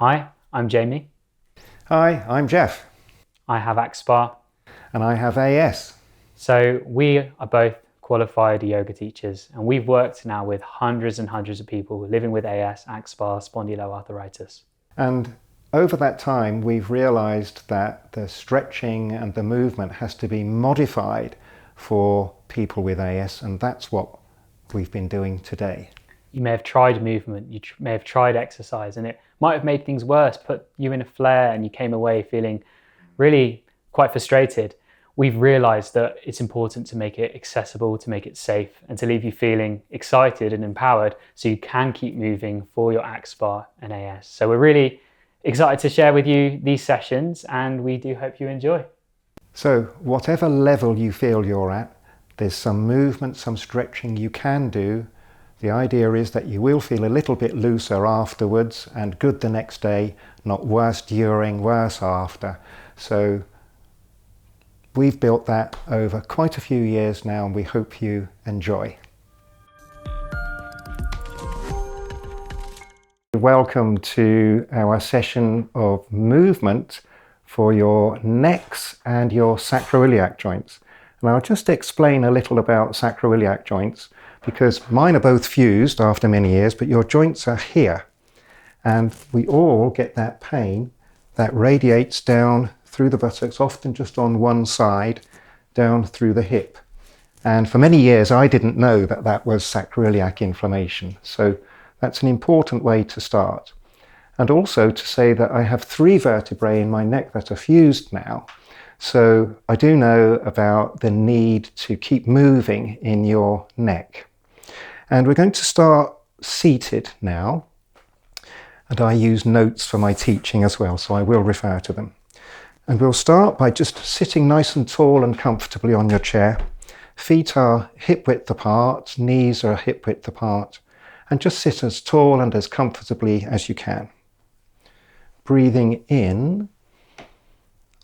Hi, I'm Jamie. Hi, I'm Jeff, I have AXPAR. and I have AS. So we are both qualified yoga teachers, and we've worked now with hundreds and hundreds of people living with AS, AXPAR, spondyloarthritis. And over that time, we've realized that the stretching and the movement has to be modified for people with AS, and that's what we've been doing today. You may have tried movement, you may have tried exercise, and it might have made things worse, put you in a flare, and you came away feeling really quite frustrated. We've realized that it's important to make it accessible, to make it safe, and to leave you feeling excited and empowered so you can keep moving for your AXPAR and AS. So we're really excited to share with you these sessions, and we do hope you enjoy. So whatever level you feel you're at, there's some movement, some stretching you can do. The idea is that you will feel a little bit looser afterwards and good the next day, not worse during, worse after. So we've built that over quite a few years now, and we hope you enjoy. Welcome to our session of movement for your necks and your sacroiliac joints. And I'll just explain a little about sacroiliac joints, because mine are both fused after many years, but your joints are here. And we all get that pain that radiates down through the buttocks, often just on one side, down through the hip. And for many years, I didn't know that that was sacroiliac inflammation. So that's an important way to start. And also to say that I have 3 vertebrae in my neck that are fused now. So I do know about the need to keep moving in your neck. And we're going to start seated now. And I use notes for my teaching as well, so I will refer to them. And we'll start by just sitting nice and tall and comfortably on your chair. Feet are hip width apart, knees are hip width apart, and just sit as tall and as comfortably as you can. Breathing in,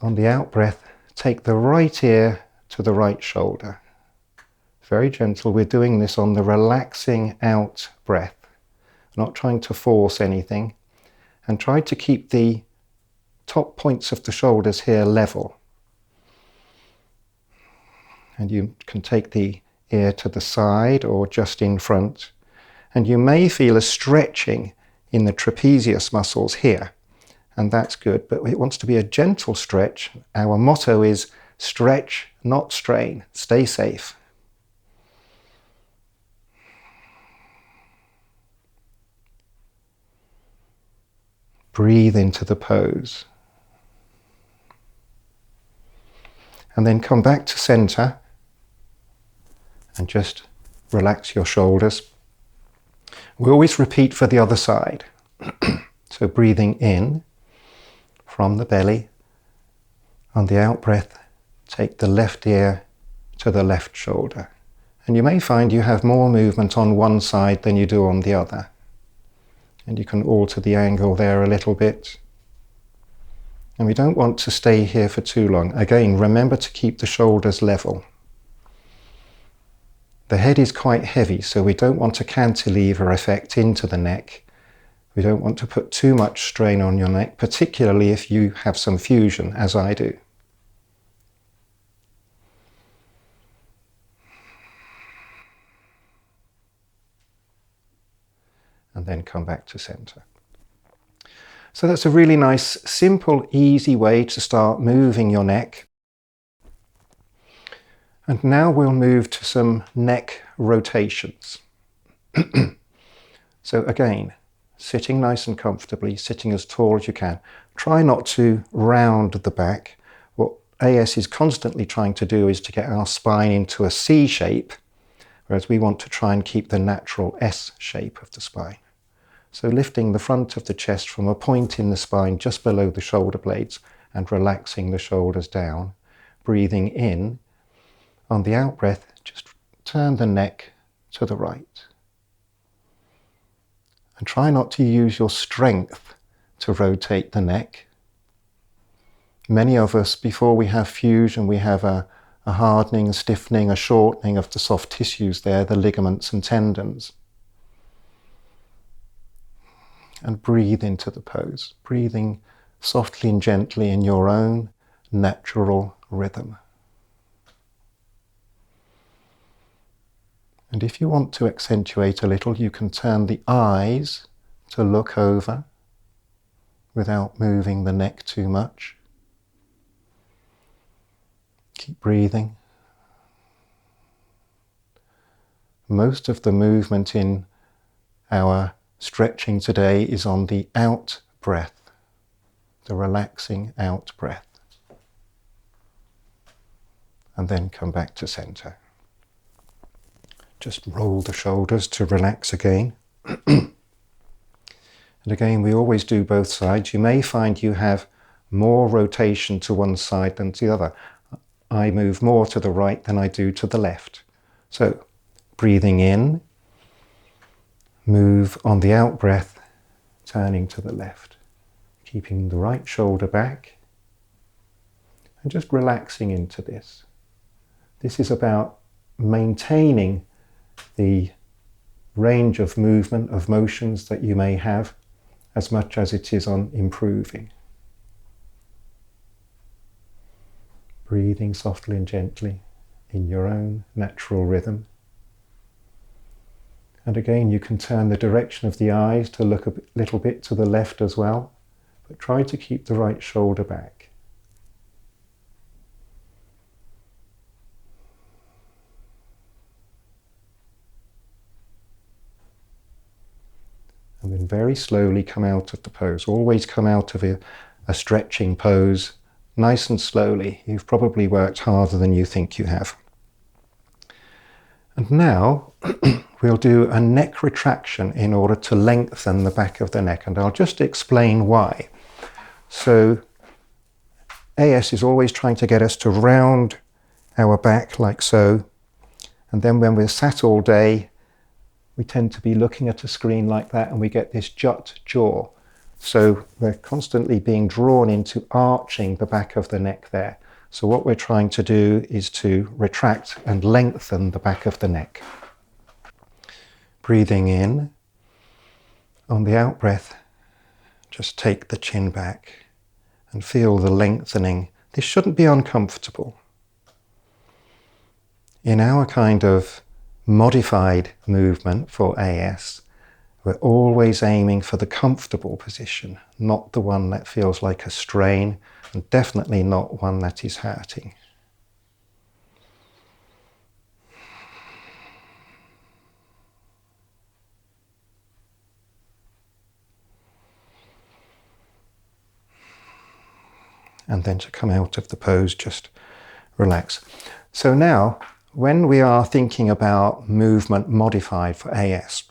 on the out breath, take the right ear to the right shoulder. Very gentle. We're doing this on the relaxing out breath, not trying to force anything, and try to keep the top points of the shoulders here level. And you can take the ear to the side or just in front, and you may feel a stretching in the trapezius muscles here, and that's good, but it wants to be a gentle stretch. Our motto is stretch, not strain. Stay safe. Breathe into the pose. And then come back to center and just relax your shoulders. We always repeat for the other side. So breathing in from the belly. On the out breath, take the left ear to the left shoulder. And you may find you have more movement on one side than you do on the other. And you can alter the angle there a little bit. And we don't want to stay here for too long. Again, remember to keep the shoulders level. The head is quite heavy, so we don't want a cantilever effect into the neck. We don't want to put too much strain on your neck, particularly if you have some fusion, as I do. And then come back to center. So that's a really nice, simple, easy way to start moving your neck. And now we'll move to some neck rotations. So again, sitting nice and comfortably, sitting as tall as you can. Try not to round the back. What AS is constantly trying to do is to get our spine into a C shape, whereas we want to try and keep the natural S shape of the spine. So lifting the front of the chest from a point in the spine just below the shoulder blades and relaxing the shoulders down. Breathing in. On the out breath, just turn the neck to the right. And try not to use your strength to rotate the neck. Many of us, before we have fusion, we have a hardening, a stiffening, a shortening of the soft tissues there, the ligaments and tendons. and breathe into the pose, breathing softly and gently in your own natural rhythm. And if you want to accentuate a little, you can turn the eyes to look over without moving the neck too much. Keep breathing. Most of the movement in our stretching today is on the out breath, the relaxing out breath. And then come back to center. Just roll the shoulders to relax again. And again, we always do both sides. You may find you have more rotation to one side than to the other. I move more to the right than I do to the left. So, breathing in, move on the out breath, turning to the left, keeping the right shoulder back, and just relaxing into this. This is about maintaining the range of movement, of motions that you may have, as much as it is on improving. Breathing softly and gently in your own natural rhythm. And again, you can turn the direction of the eyes to look a little bit to the left as well, but try to keep the right shoulder back. And then very slowly come out of the pose. Always come out of a stretching pose, nice and slowly. You've probably worked harder than you think you have. And now we'll do a neck retraction in order to lengthen the back of the neck. And I'll just explain why. So AS is always trying to get us to round our back like so. And then when we're sat all day, we tend to be looking at a screen like that and we get this jut jaw. So we're constantly being drawn into arching the back of the neck there. So what we're trying to do is to retract and lengthen the back of the neck. Breathing in. On the out breath, just take the chin back and feel the lengthening. This shouldn't be uncomfortable. In our kind of modified movement for AS, we're always aiming for the comfortable position, not the one that feels like a strain, and definitely not one that is hurting. And then to come out of the pose, just relax. So now, when we are thinking about movement modified for AS,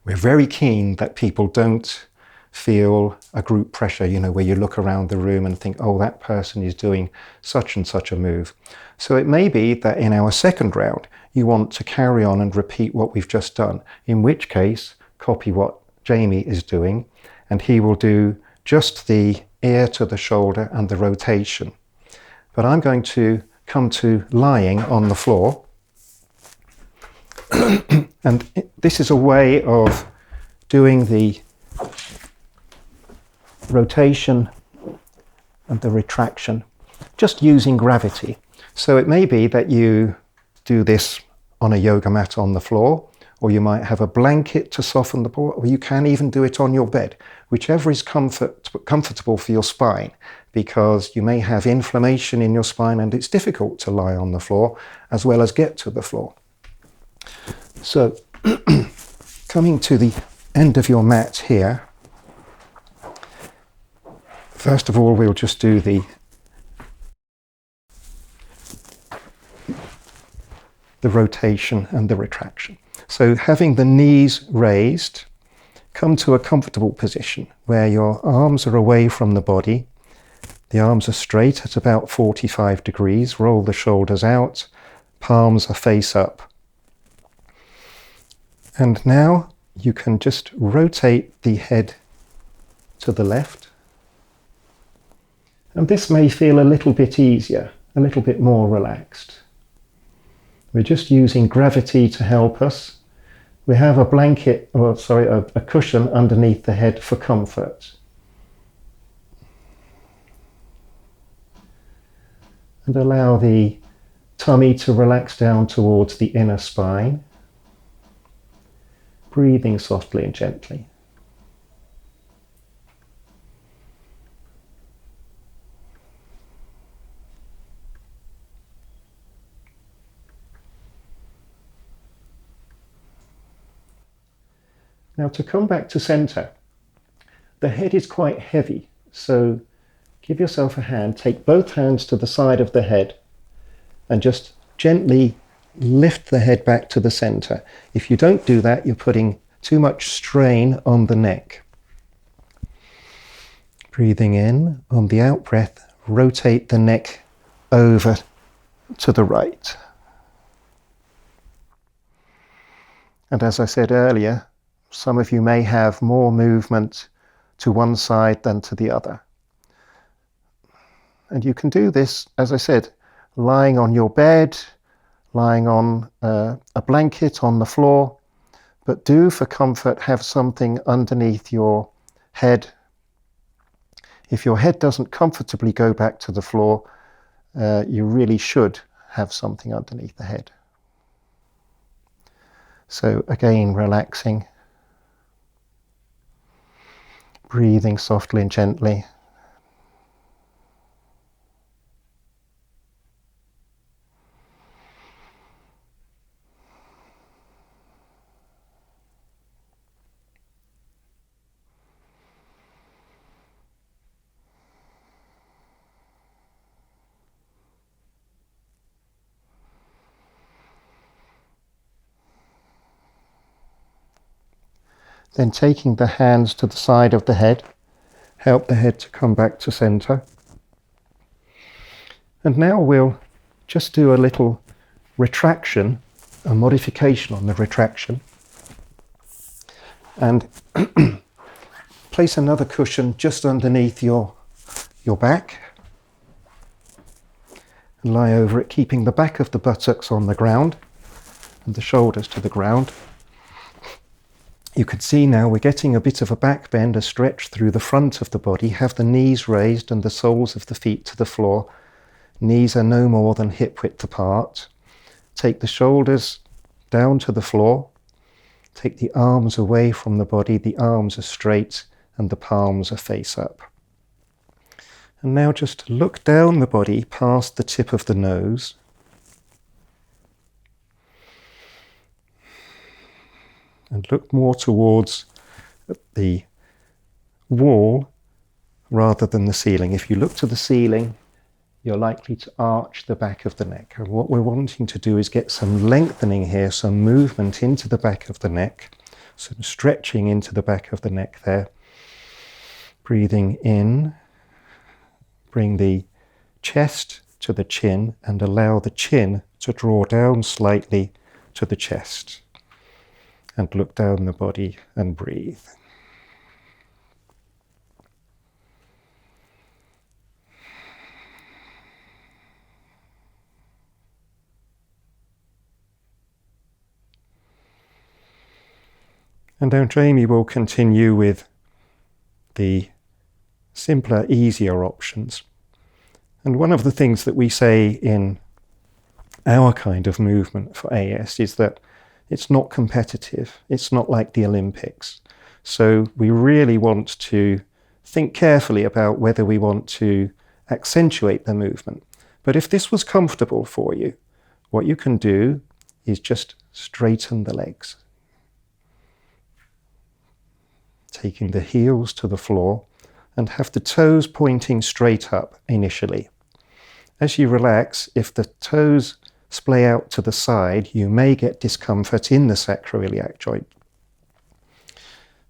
we're very keen that people don't feel a group pressure, where you look around the room and think, oh, that person is doing such and such a move. So it may be that in our second round, you want to carry on and repeat what we've just done, in which case, copy what Jamie is doing, and he will do just the ear to the shoulder and the rotation. But I'm going to come to lying on the floor. And this is a way of doing the rotation and the retraction, just using gravity. So it may be that you do this on a yoga mat on the floor, or you might have a blanket to soften the ball, or you can even do it on your bed, whichever is comfortable for your spine, because you may have inflammation in your spine and it's difficult to lie on the floor as well as get to the floor. So coming to the end of your mat here, first of all, we'll just do the rotation and the retraction. So having the knees raised, come to a comfortable position where your arms are away from the body. The arms are straight at about 45 degrees. Roll the shoulders out, palms are face up. And now you can just rotate the head to the left. And this may feel a little bit easier, a little bit more relaxed. We're just using gravity to help us We have a blanket, or sorry, a cushion underneath the head for comfort. And allow the tummy to relax down towards the inner spine, breathing softly and gently. Now to come back to center, the head is quite heavy, so give yourself a hand, take both hands to the side of the head and just gently lift the head back to the center. If you don't do that, you're putting too much strain on the neck. Breathing in, on the out breath, rotate the neck over to the right. And as I said earlier, some of you may have more movement to one side than to the other. And you can do this, as I said, lying on your bed, lying on a blanket on the floor, but do for comfort have something underneath your head. If your head doesn't comfortably go back to the floor, you really should have something underneath the head. So again, relaxing, breathing softly and gently. Then taking the hands to the side of the head, help the head to come back to center. And now we'll just do a little retraction, a modification on the retraction. And place another cushion just underneath your back. And lie over it, keeping the back of the buttocks on the ground and the shoulders to the ground. You can see now we're getting a bit of a back bend, a stretch through the front of the body. Have the knees raised and the soles of the feet to the floor. Knees are no more than hip width apart. Take the shoulders down to the floor. Take the arms away from the body. The arms are straight and the palms are face up. And now just look down the body past the tip of the nose. And look more towards the wall rather than the ceiling. If you look to the ceiling, you're likely to arch the back of the neck. And what we're wanting to do is get some lengthening here, some movement into the back of the neck, some stretching into the back of the neck there. Breathing in, bring the chest to the chin and allow the chin to draw down slightly to the chest. And look down the body and breathe. And now Jamie will continue with the simpler, easier options. And one of the things that we say in our kind of movement for AS is that it's not competitive. It's not like the Olympics. So we really want to think carefully about whether we want to accentuate the movement. But if this was comfortable for you, what you can do is just straighten the legs. Taking the heels to the floor and have the toes pointing straight up initially. As you relax, if the toes splay out to the side, you may get discomfort in the sacroiliac joint.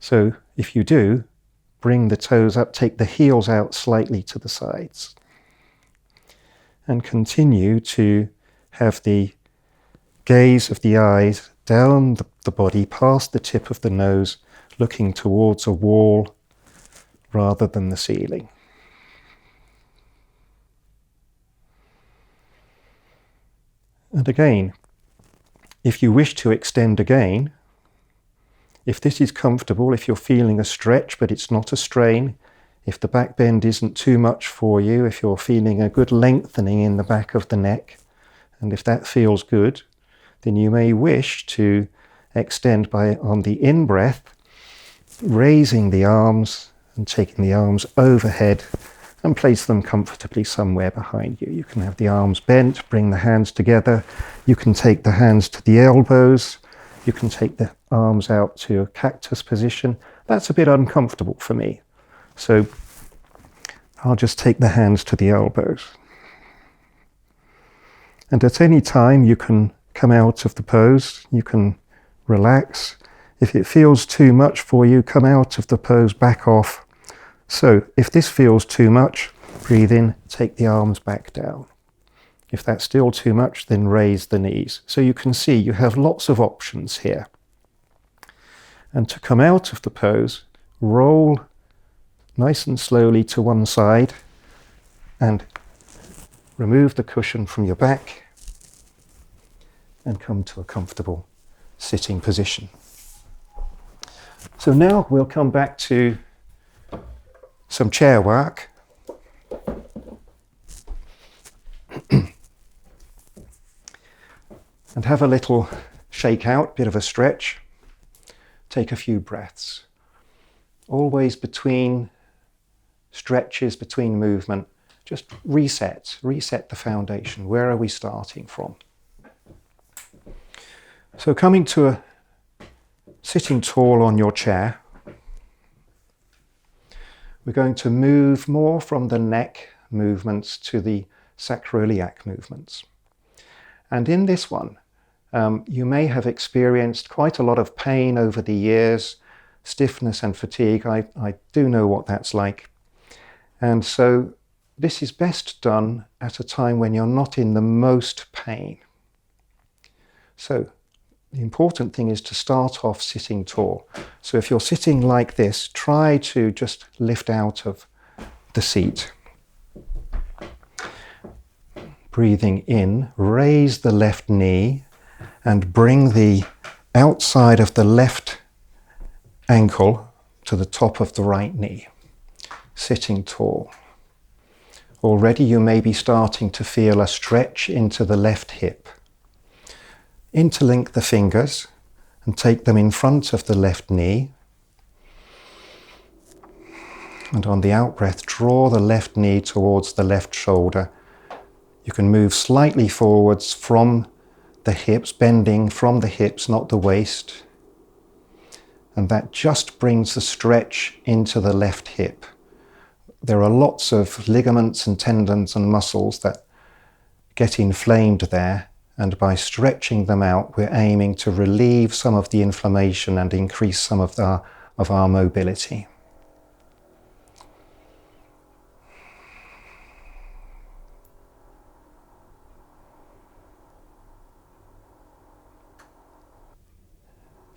So if you do, bring the toes up, take the heels out slightly to the sides. And continue to have the gaze of the eyes down the body, past the tip of the nose, looking towards a wall rather than the ceiling. And again, if you wish to extend again, If this is comfortable, if you're feeling a stretch but it's not a strain, if the back bend isn't too much for you, if you're feeling a good lengthening in the back of the neck, and if that feels good, then you may wish to extend by, on the in-breath, raising the arms and taking the arms overhead and place them comfortably somewhere behind you. You can have the arms bent, bring the hands together. You can take the hands to the elbows. You can take the arms out to a cactus position. That's a bit uncomfortable for me. So I'll just take the hands to the elbows. And at any time you can come out of the pose, you can relax. If it feels too much for you, come out of the pose, back off. So if this feels too much, breathe in, take the arms back down. If that's still too much, then raise the knees. So you can see you have lots of options here. And to come out of the pose, roll nice and slowly to one side and remove the cushion from your back and come to a comfortable sitting position. So now we'll come back to some chair work. And have a little shake out, bit of a stretch. Take a few breaths. Always between stretches, between movement, just reset the foundation. Where are we starting from? So coming to a sitting tall on your chair, we're going to move more from the neck movements to the sacroiliac movements. And in this one, you may have experienced quite a lot of pain over the years, stiffness and fatigue. I do know what that's like. And so this is best done at a time when you're not in the most pain. So the important thing is to start off sitting tall. So if you're sitting like this, try to just lift out of the seat. Breathing in, raise the left knee and bring the outside of the left ankle to the top of the right knee. Sitting tall. Already you may be starting to feel a stretch into the left hip. Interlink the fingers and take them in front of the left knee. And on the out-breath, draw the left knee towards the left shoulder. You can move slightly forwards from the hips, bending from the hips, not the waist. And that just brings the stretch into the left hip. There are lots of ligaments and tendons and muscles that get inflamed there. And by stretching them out, we're aiming to relieve some of the inflammation and increase some of our mobility.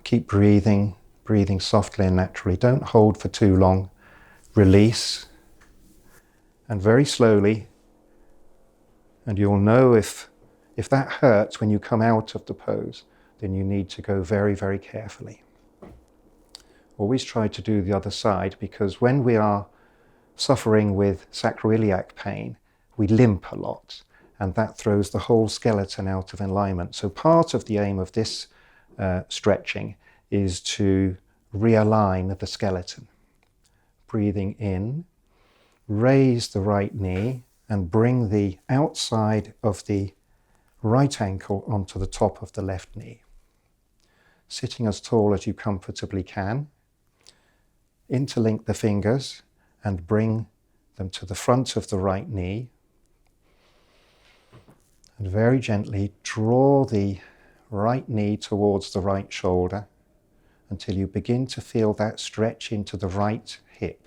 Keep breathing softly and naturally. Don't hold for too long. Release. And very slowly, and you'll know if that hurts when you come out of the pose, then you need to go very, very carefully. Always try to do the other side, because when we are suffering with sacroiliac pain, we limp a lot, and that throws the whole skeleton out of alignment. So part of the aim of this stretching is to realign the skeleton. Breathing in, raise the right knee and bring the outside of the right ankle onto the top of the left knee. Sitting as tall as you comfortably can. Interlink the fingers and bring them to the front of the right knee. And very gently draw the right knee towards the right shoulder until you begin to feel that stretch into the right hip.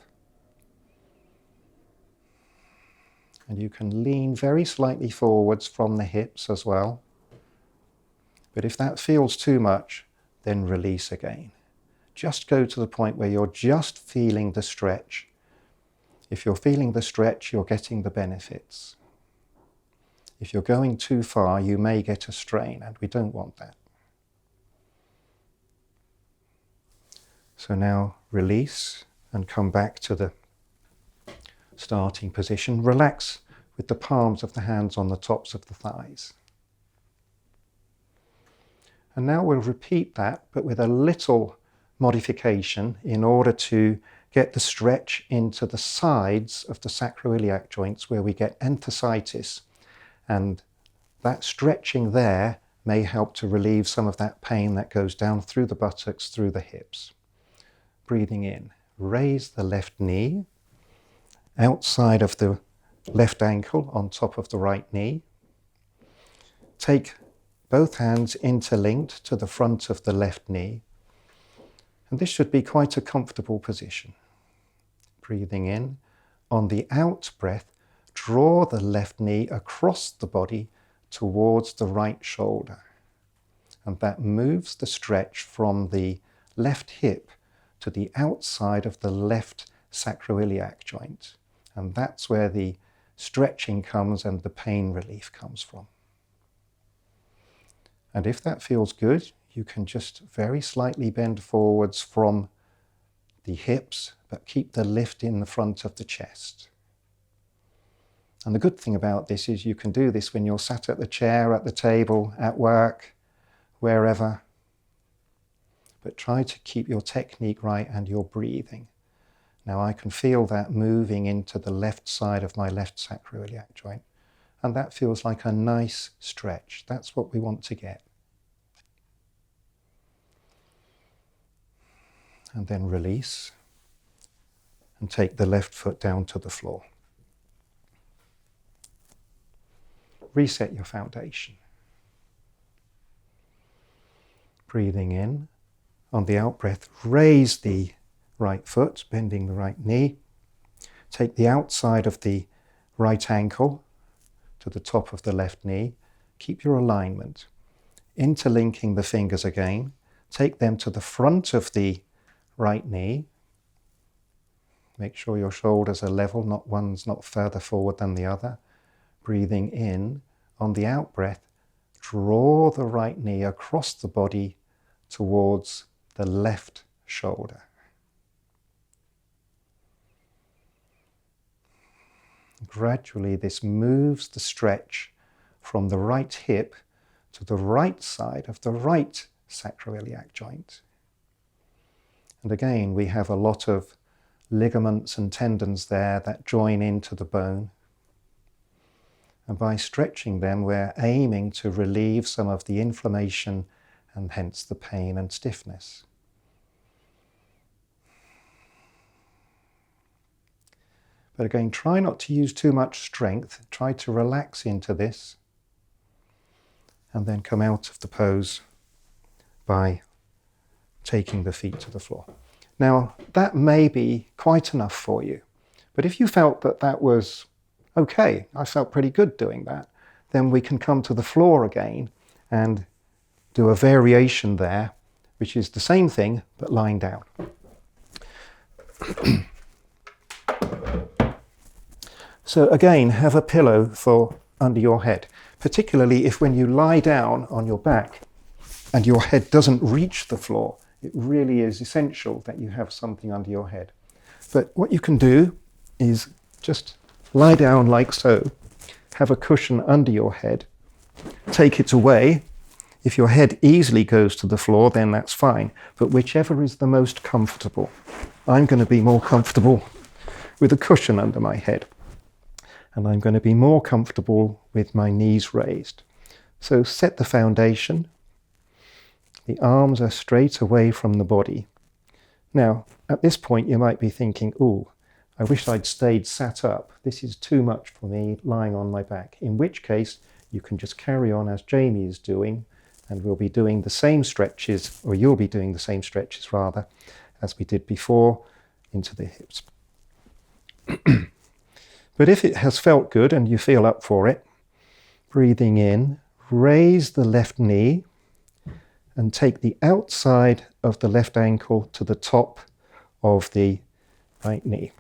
And you can lean very slightly forwards from the hips as well. But if that feels too much, then release again. Just go to the point where you're just feeling the stretch. If you're feeling the stretch, you're getting the benefits. If you're going too far, you may get a strain, and we don't want that. So now release and come back to the starting position. Relax with the palms of the hands on the tops of the thighs. And now we'll repeat that, but with a little modification in order to get the stretch into the sides of the sacroiliac joints where we get enthesitis. And that stretching there may help to relieve some of that pain that goes down through the buttocks, through the hips. Breathing in, raise the left knee, outside of the left ankle on top of the right knee. Take both hands interlinked to the front of the left knee. And this should be quite a comfortable position. Breathing in, on the out breath, draw the left knee across the body towards the right shoulder. And that moves the stretch from the left hip to the outside of the left sacroiliac joint. And that's where the stretching comes and the pain relief comes from. And if that feels good, you can just very slightly bend forwards from the hips, but keep the lift in the front of the chest. And the good thing about this is you can do this when you're sat at the chair, at the table, at work, wherever. But try to keep your technique right and your breathing. Now I can feel that moving into the left side of my left sacroiliac joint. And that feels like a nice stretch. That's what we want to get. And then release. And take the left foot down to the floor. Reset your foundation. Breathing in. On the out breath, raise the right foot, bending the right knee. Take the outside of the right ankle to the top of the left knee. Keep your alignment. Interlinking the fingers again. Take them to the front of the right knee. Make sure your shoulders are level, one's not further forward than the other. Breathing in, on the out breath, draw the right knee across the body towards the left shoulder. Gradually this moves the stretch from the right hip to the right side of the right sacroiliac joint. And again, we have a lot of ligaments and tendons there that join into the bone. And by stretching them, we're aiming to relieve some of the inflammation and hence the pain and stiffness. But again, try not to use too much strength. Try to relax into this and then come out of the pose by taking the feet to the floor. Now, that may be quite enough for you, but if you felt that that was okay, I felt pretty good doing that, then we can come to the floor again and do a variation there, which is the same thing, but lying down. So again, have a pillow for under your head, particularly if when you lie down on your back and your head doesn't reach the floor, it really is essential that you have something under your head. But what you can do is just lie down like so, have a cushion under your head, take it away. If your head easily goes to the floor, then that's fine, but whichever is the most comfortable. I'm going to be more comfortable with a cushion under my head, and I'm going to be more comfortable with my knees raised. So set the foundation. The arms are straight away from the body. Now, at this point, you might be thinking, ooh, I wish I'd stayed sat up. This is too much for me lying on my back. In which case, you can just carry on as Jamie is doing, and we'll be doing the same stretches, or you'll be doing the same stretches rather, as we did before, into the hips. But if it has felt good and you feel up for it, breathing in, raise the left knee and take the outside of the left ankle to the top of the right knee.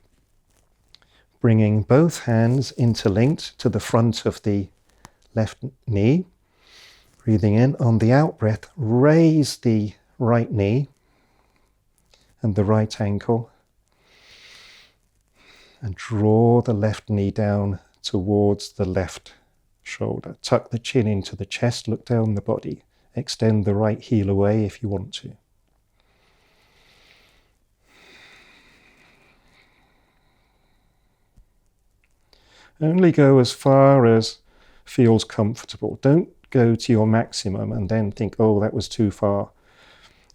Bringing both hands interlinked to the front of the left knee. Breathing in, on the out breath, raise the right knee and the right ankle. And draw the left knee down towards the left shoulder. Tuck the chin into the chest, look down the body. Extend the right heel away if you want to. Only go as far as feels comfortable. Don't go to your maximum and then think, oh, that was too far.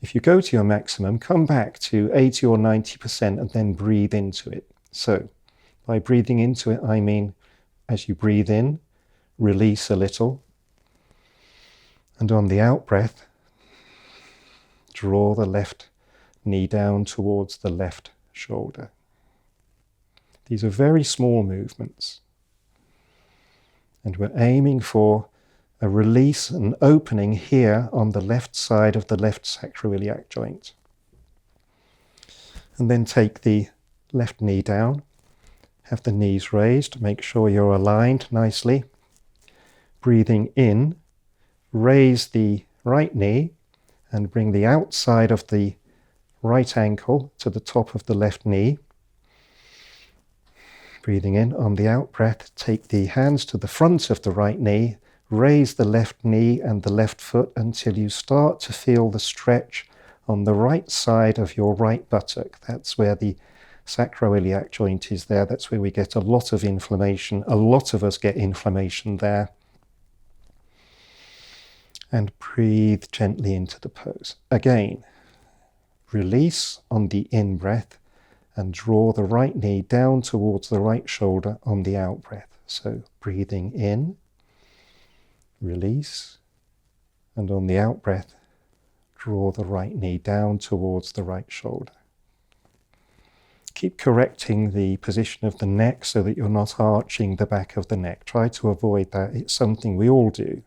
If you go to your maximum, come back to 80 or 90% and then breathe into it. So, by breathing into it, I mean, as you breathe in, release a little. And on the out breath, draw the left knee down towards the left shoulder. These are very small movements. And we're aiming for a release, an opening here on the left side of the left sacroiliac joint. And then take the left knee down. Have the knees raised. Make sure you're aligned nicely. Breathing in, raise the right knee and bring the outside of the right ankle to the top of the left knee. Breathing in, on the out breath, take the hands to the front of the right knee, raise the left knee and the left foot until you start to feel the stretch on the right side of your right buttock. That's where the sacroiliac joint is there. That's where we get a lot of inflammation. A lot of us get inflammation there. And breathe gently into the pose. Again, release on the in breath and draw the right knee down towards the right shoulder on the out breath. So breathing in, release, and on the out breath, draw the right knee down towards the right shoulder. Keep correcting the position of the neck so that you're not arching the back of the neck. Try to avoid that. It's something we all do.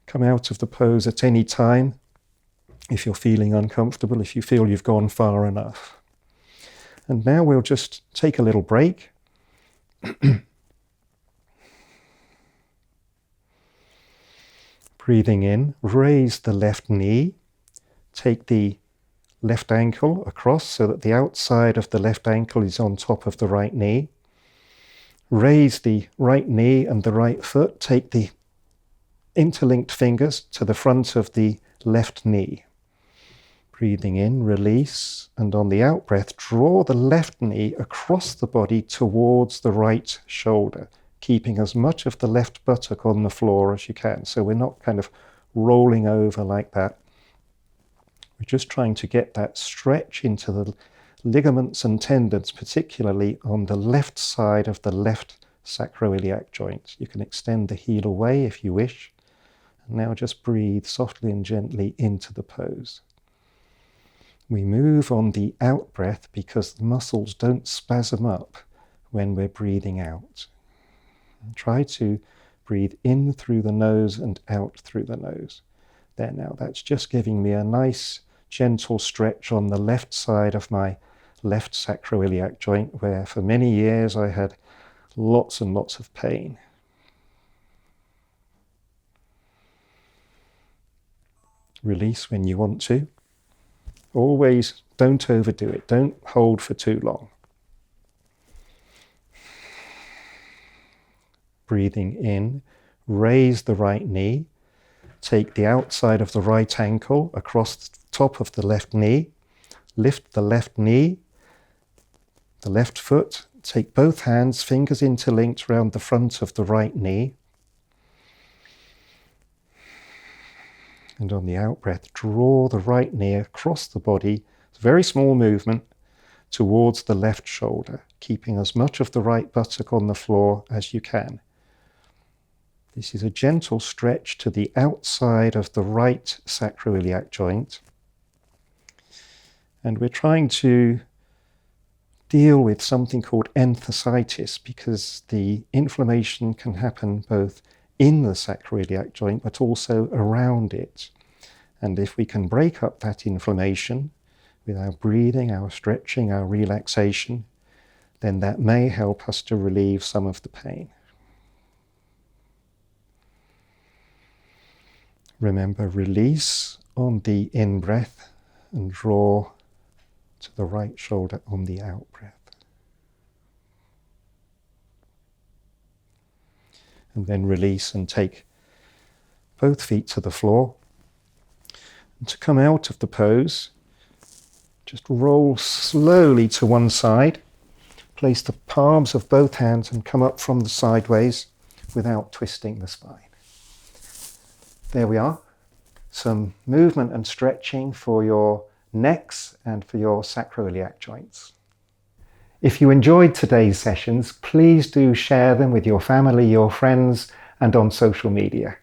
Come out of the pose at any time if you're feeling uncomfortable, if you feel you've gone far enough. And now we'll just take a little break. Breathing in, raise the left knee, take the left ankle across so that the outside of the left ankle is on top of the right knee. Raise the right knee and the right foot, take the interlinked fingers to the front of the left knee. Breathing in, release, and on the out breath, draw the left knee across the body towards the right shoulder, keeping as much of the left buttock on the floor as you can. So we're not kind of rolling over like that. We're just trying to get that stretch into the ligaments and tendons, particularly on the left side of the left sacroiliac joint. You can extend the heel away if you wish. And now just breathe softly and gently into the pose. We move on the out breath because the muscles don't spasm up when we're breathing out. And try to breathe in through the nose and out through the nose. There now, that's just giving me a nice gentle stretch on the left side of my left sacroiliac joint, where for many years I had lots and lots of pain. Release when you want to. Always don't overdo it. Don't hold for too long. Breathing in, raise the right knee. Take the outside of the right ankle across the top of the left knee. Lift the left knee, the left foot. Take both hands, fingers interlinked around the front of the right knee. And on the out breath, draw the right knee across the body, it's a very small movement, towards the left shoulder, keeping as much of the right buttock on the floor as you can. This is a gentle stretch to the outside of the right sacroiliac joint. And we're trying to deal with something called enthesitis, because the inflammation can happen both in the sacroiliac joint, but also around it. And if we can break up that inflammation with our breathing, our stretching, our relaxation, then that may help us to relieve some of the pain. Remember, release on the in-breath and draw to the right shoulder on the out-breath. And then release and take both feet to the floor. And to come out of the pose, just roll slowly to one side. Place the palms of both hands and come up from the sideways without twisting the spine. There we are. Some movement and stretching for your necks and for your sacroiliac joints. If you enjoyed today's sessions, please do share them with your family, your friends, and on social media.